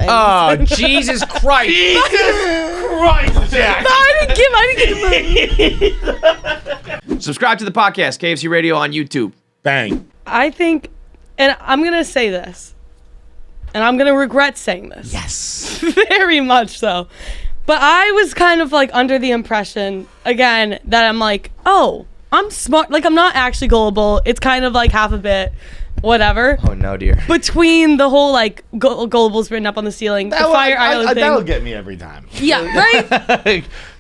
Oh, Jesus Christ. Jack. No, I didn't give him. Subscribe to the podcast, KFC Radio on YouTube. Bang. I think, and I'm going to say this, and I'm going to regret saying this. Yes. Very much so. But I was kind of like under the impression, again, that I'm like, oh, I'm smart. Like, I'm not actually gullible. It's kind of like half a bit, whatever. Oh, no, dear. Between the whole, like, Gullible's written up on the ceiling, the Fire Island thing. That'll get me every time. Yeah, right?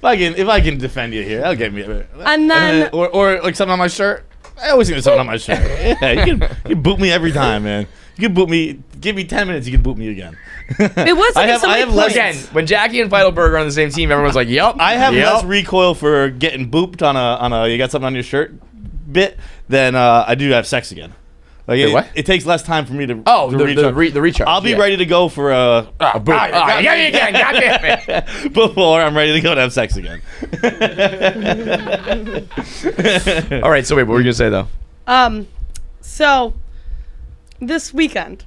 if I can defend you here, that'll get me. And then... Or like something on my shirt. I always think there's something on my shirt. Yeah, you can boot me every time, man. You can boot me. Give me 10 minutes, you can boot me again. It was like I have less, again, when Jackie and Feitelberg are on the same team, everyone's like, yep. I have less recoil for getting booped on a you got something on your shirt bit than I do have sex again. Like what? It takes less time for me to the recharge. I'll be ready to go for a boop. Got me again. Goddamn. before I'm ready to go to have sex again. All right, so wait, what were you gonna say though? So this weekend,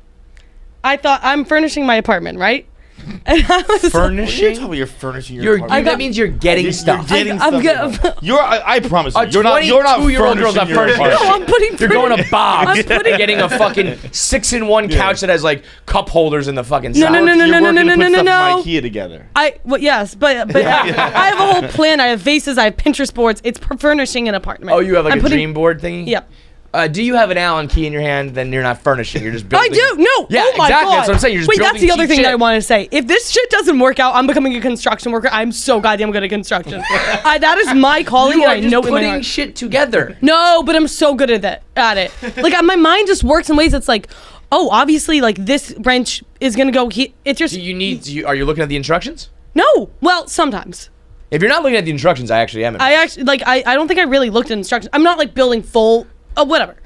I thought I'm furnishing my apartment, right? And I was Furnishing? You're furnishing your apartment. That means you're getting stuff. You're getting stuff. I promise you, you're not 22-year-old girl's furnishing not your furnishing. No, I'm putting. You're going to Bob's, getting a fucking 6-in-1 couch that has like cup holders in the fucking side. No. You're working to put stuff from IKEA together. Yes, but I have a whole plan. I have vases. I have Pinterest boards. It's furnishing an apartment. Oh, you have like a dream board thingy? Yep. Do you have an Allen key in your hand? Then you're not furnishing. You're just building. I do. No. Yeah, oh my exactly. God. That's what I'm saying. You're just Wait, building that's the other cheap thing shit. that I want to say. If this shit doesn't work out, I'm becoming a construction worker. I'm so goddamn good at construction. That is my calling. You are and I know just it in my putting heart. shit together. No, but I'm so good at it. Like my mind just works in ways that's like, oh, obviously, like this wrench is gonna go here. It's just. Are you looking at the instructions? No. Well, sometimes. If you're not looking at the instructions, I actually am. I don't think I really looked at instructions. I'm not like building full. Whatever.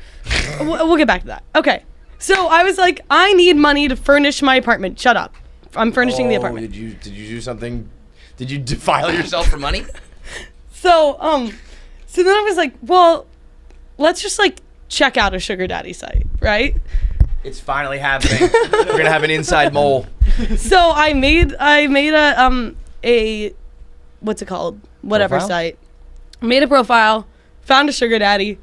We'll get back to that. Okay. So I was like, I need money to furnish my apartment. Shut up. I'm furnishing the apartment. Did you do something? Did you defile yourself for money? So then I was like, well, let's just like check out a sugar daddy site, right? It's finally happening. We're gonna have an inside mole. So I made a what's it called? Whatever Profile? site. Made a profile, found a sugar daddy.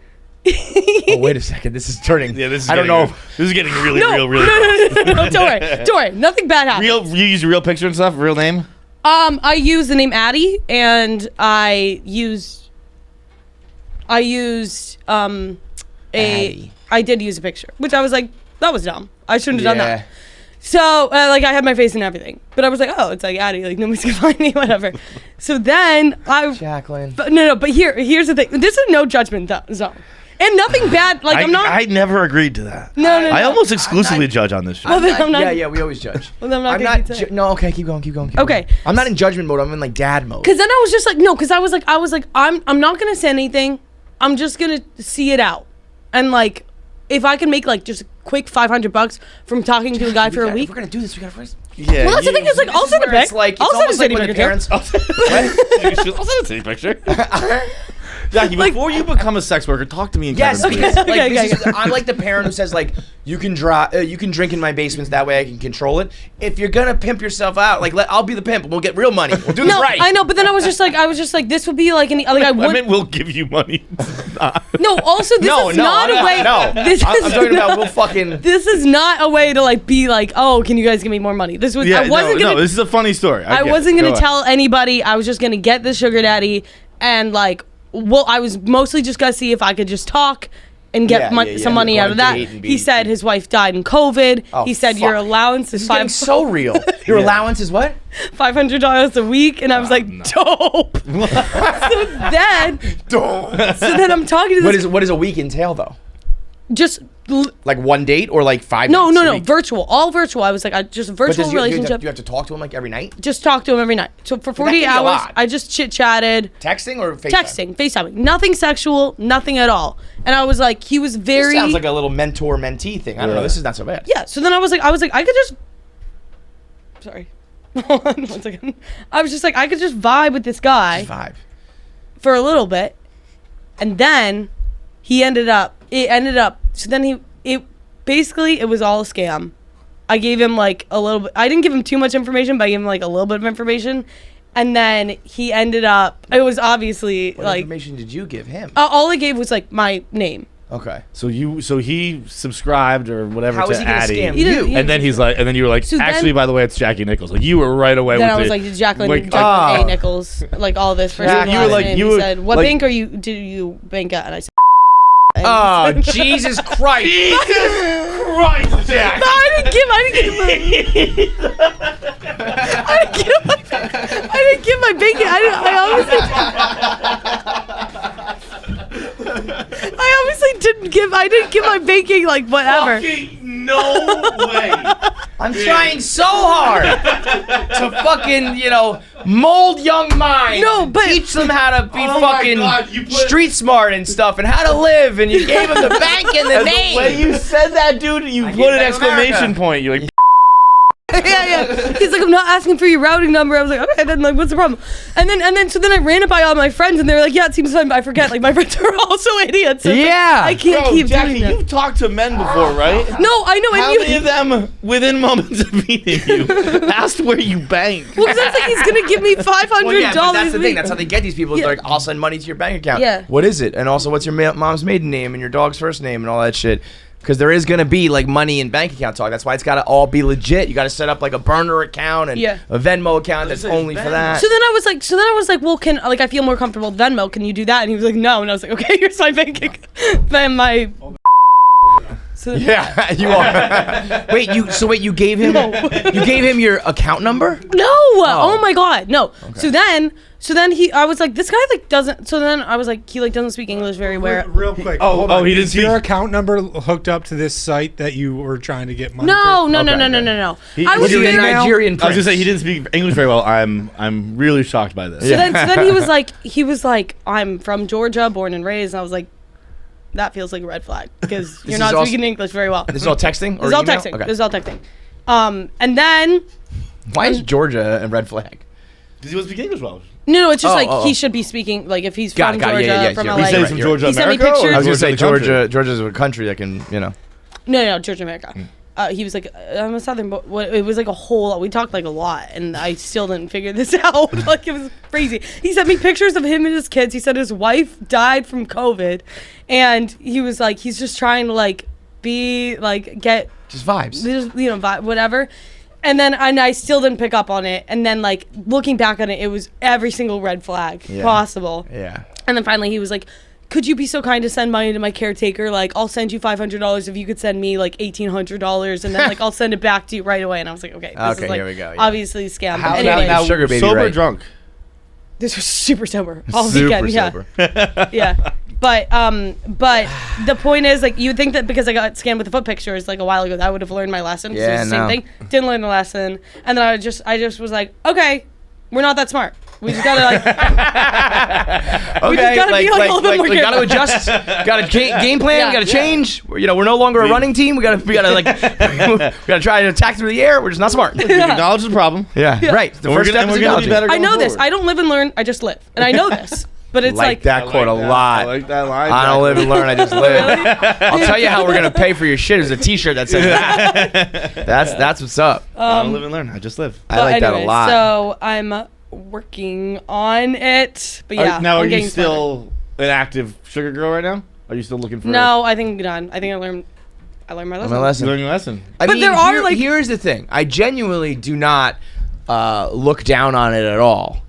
Oh, wait a second. This is turning. Yeah, this is. I don't know. This is getting really No, real. Really. No, don't worry. Nothing bad happened. You use a real picture and stuff. Real name. I use the name Addie, and I did use a picture, which I was like, that was dumb. I shouldn't have done that. So, I had my face and everything. But I was like, oh, it's like Addie. Like, nobody's going to find me, whatever. So then Jacqueline. But here's the thing. This is no judgment zone. And nothing bad. Like, I never agreed to that. No. I almost exclusively judge on this show. Well, then I'm not. Yeah, we always judge. Well, then I'm not going to No, okay, keep going. Okay. I'm not in judgment mode. I'm in, like, dad mode. Because then I was just like, no, because I was like, I'm not going to say anything. I'm just going to see it out. And, like, if I can make, like, just a quick $500 from talking to a guy for a week. If we're going to do this, we got to first. Yeah. Well, that's the thing. Is like, I'll send a pic. It's like, I'll send a almost like city when picture. parents. I'll send a picture. Jackie, before you become a sex worker, talk to me in Yes, Kevin, because please. Okay. I'm like the parent who says like you can drink in my basements, that way I can control it. If you're gonna pimp yourself out, like I'll be the pimp. We'll get real money. We'll do this right. I know, but then I was just like, this would be like I meant we'll give you money. No, also this is not a way. No, I'm talking about we'll fucking. This is not a way to like be like, oh, can you guys give me more money? This was I wasn't gonna. No, this is a funny story. I wasn't gonna tell anybody. I was just gonna get the sugar daddy and like. Well, I was mostly just gonna see if I could just talk and get some money out of that. He said his wife died in COVID. Oh, he said your allowance is so real. Your allowance is what? $500 a week, and I was like, dope. So then I'm talking to this. What does a week entail though? Just like one date or like 5 no, dates? no, virtual, all virtual. I was like, just a virtual relationship. Do you have to talk to him like every night? Just talk to him every night. So for 48 hours, I just chit chatted. Texting or FaceTime? FaceTiming. Nothing sexual, nothing at all. And I was like, he was very. This sounds like a little mentor-mentee thing. I don't know. This is not so bad. Yeah. So then I was like, I could just. Sorry. Hold on 1 second. I was just like, I could just vibe with this guy. Just vibe. For a little bit, and then it ended up. So then it was all a scam. I gave him like a little bit. I didn't give him too much information, but I gave him like a little bit of information. And then he ended up, it was obviously What information did you give him? All I gave was like my name. Okay. So he subscribed or whatever How to was he gonna Addie. scam you? And then he's like, and then you were like, So actually, then- by the way, it's Jackie Nichols. Like you were right away Then with I was it. like, Jacqueline Like, A. Nichols, like all this first Jacqueline. name, You were last like- name. you He were said, what like- bank do you bank at? And I said, Oh, Jesus Christ. Christ, Jack. no, I didn't give my banking. I didn't give my banking like whatever. Fucking no way. I'm trying so hard to fucking, mold young minds. No, but- teach them how to be Oh my fucking God, you put- street smart and stuff and how to live. And you gave them the bank and the And name. the way you said that, dude, you I put get an Bank of exclamation America. point. You're like, yeah. He's like, I'm not asking for your routing number. I was like, okay, then like, what's the problem? And then I ran it by all my friends, and they were like, yeah, it seems fine, but I forget. Like, my friends are also idiots. So it's like, Yeah. I can't bro, keep Jackie, doing that. you've talked to men before, right? No, I know. How And many of them, within moments of meeting you, asked where you bank? well, 'cause that's like he's gonna give me $500. Well, yeah, but that's the a thing. week. That's how they get these people. It's Yeah. like, I'll send money to your bank account. Yeah. What is it? And also, what's your mom's maiden name and your dog's first name and all that shit? Because there is going to be like money and bank account talk. That's why it's got to all be legit. You got to set up like a burner account and Yeah. a Venmo account that's only for that. So then I was like, well, I feel more comfortable with Venmo. Can you do that? And he was like, no. And I was like, okay, here's my bank account. Then my. So, Yeah, you are. Wait, you gave him you gave him your account number? No! Oh my god, no. So then I was like, this guy like doesn't. So then I was like, he like doesn't speak English very well. Real quick. Oh, hold oh, on. he didn't Is your speak- account number hooked up to this site that you were trying to get money No, through? no. I Was was he a very- Nigerian I was prince? gonna say he didn't speak English very well. I'm really shocked by this. So then he was like, I'm from Georgia, born and raised. And I was like, that feels like a red flag because you're is not also- speaking English very well. This is all texting or This is all email? texting. Okay. This is all texting. And then Why is Georgia a red flag? Because he wasn't speaking English well. no, it's just Oh. he should be speaking like if he's Got from it, got it. Georgia, Yeah, from yeah. LA. He said he's from You're- Georgia, He sent me America. pictures. Or I was gonna say the country? Georgia's a country that can, No, Georgia, America. He was like, I'm a Southern, but it was like a whole lot. We talked like a lot, and I still didn't figure this out. Like, it was crazy. He sent me pictures of him and his kids. He said his wife died from COVID, and he was like, he's just trying to like be like get just vibes. just, whatever. And then I still didn't pick up on it. And then like looking back on it, it was every single red flag possible. Yeah. And then finally he was like, could you be so kind to send money to my caretaker? Like, I'll send you $500 if you could send me like $1,800, and then like I'll send it back to you right away. And I was like, okay, this is like here we go. Yeah. obviously a scam. How- But anyway, now- Sugar baby, sober or right? drunk? this was super sober all Super weekend. Yeah, sober. yeah. But the point is, like, you would think that because I got scammed with the foot pictures like a while ago, that I would have learned my lesson. 'cause it was Yeah, the same no. thing. Didn't learn the lesson, and then I just was like, okay, we're not that smart. We just gotta like. Okay, just gotta be, like, a little bit more we gotta careful. adjust. Got a game plan. Yeah. We gotta change. We're no longer a running team. We gotta like we gotta try to attack through the air. We're just not smart. We acknowledge the problem. Yeah, right. The And first step is gonna be acknowledging. better I know going this. forward. I don't live and learn. I just live, and I know this. But it's Like that quote a lot. I like that line. I don't live and learn. I just live. I'll tell you how we're gonna pay for your shit. Is a T-shirt that says that. That's what's up. I don't live and learn. I just live. I like that a anyway, lot. So I'm working on it. But yeah. Now, I'm are you getting smarter. still an active sugar girl right now? Are you still looking for? No, I think I'm done. I think I learned my lesson. My lesson. Learning a lesson. I But mean, there are, like- here's the thing. I genuinely do not look down on it at all.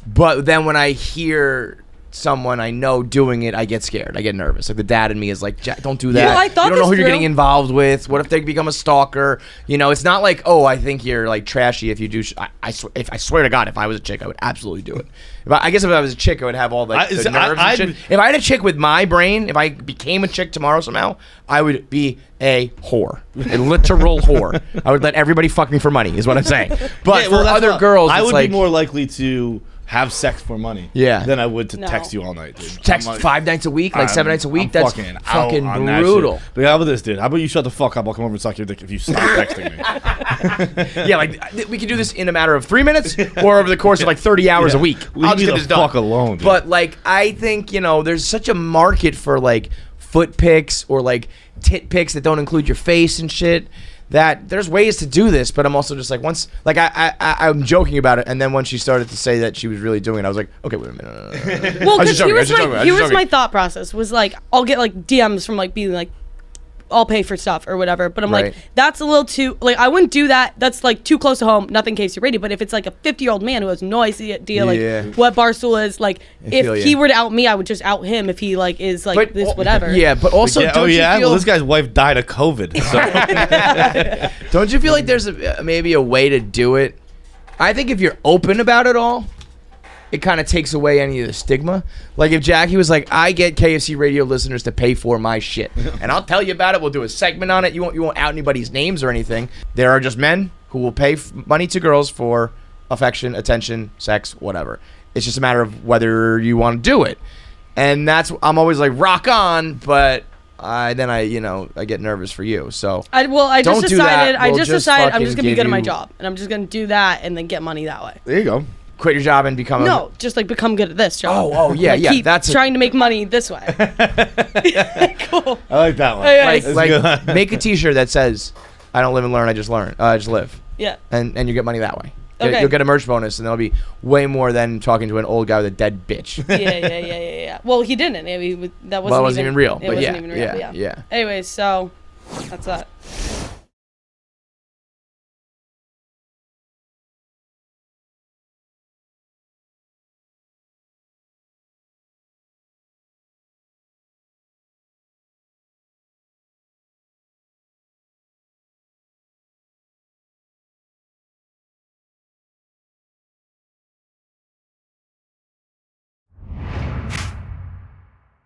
But then when I hear someone I know doing it, I get scared. I get nervous. Like the dad in me is like, Jack, don't do that. Well, I thought you don't know this who you're through. getting involved with. What if they become a stalker? You know, it's not like, oh, I think you're like trashy if you do. I swear to God, if I was a chick, I would absolutely do it. I guess if I was a chick, I would have all the nerves and shit. If I had a chick with my brain, if I became a chick tomorrow somehow, I would be a whore, a literal whore. I would let everybody fuck me for money, is what I'm saying. But Yeah, for that's other what- girls, I it's would like, be more likely to have sex for money. Yeah. Than I would to No. text you all night, dude. text I'm like, 5 nights a week, like 7 nights a week. I'm That's fucking out fucking on that brutal. shit. But how about this, dude? How about you shut the fuck up? I'll come over and suck your dick if you stop texting me. Yeah, like we can do this in a matter of 3 minutes or over the course of like 30 hours a week. Leave I'll me just get the this done. fuck alone, dude. But like, I think there's such a market for like foot pics or like tit pics that don't include your face and shit. that there's ways to do this, but I'm also just like I'm joking about it, and then when she started to say that she was really doing it, I was like, okay, wait a minute. Well, because here's my thought process was like, I'll get like DMs from like being like, I'll pay for stuff or whatever, but I'm like, that's a little too, like, I wouldn't do that. That's like too close to home. Nothing KFC Radio, but if it's like a 50-year-old man who has no idea like what Barstool is, like, if he were to out me, I would just out him if he like is like this whatever. Yeah, but also, don't you feel, well, this guy's wife died of COVID. So. Don't you feel like there's maybe a way to do it? I think if you're open about it all, it kind of takes away any of the stigma. Like if Jackie was like, I get KFC Radio listeners to pay for my shit, and I'll tell you about it. We'll do a segment on it. You won't out anybody's names or anything. There are just men who will pay money to girls for affection, attention, sex, whatever. It's just a matter of whether you want to do it. And I'm always like, rock on, but I get nervous for you. So I just decided I'm just gonna be good at my job, and I'm just gonna do that and then get money that way. There you go. Quit your job and become just like become good at this job. Keep that's trying to make money this way. Cool. I like that one. Like make a T-shirt that says, "I don't live and learn. I just learn. I just live." Yeah. And you get money that way. Okay. You'll get a merch bonus, and that'll be way more than talking to an old guy with a dead bitch. Yeah. Well, he didn't. That wasn't even real. It wasn't even real. Yeah. Anyways, so that's that.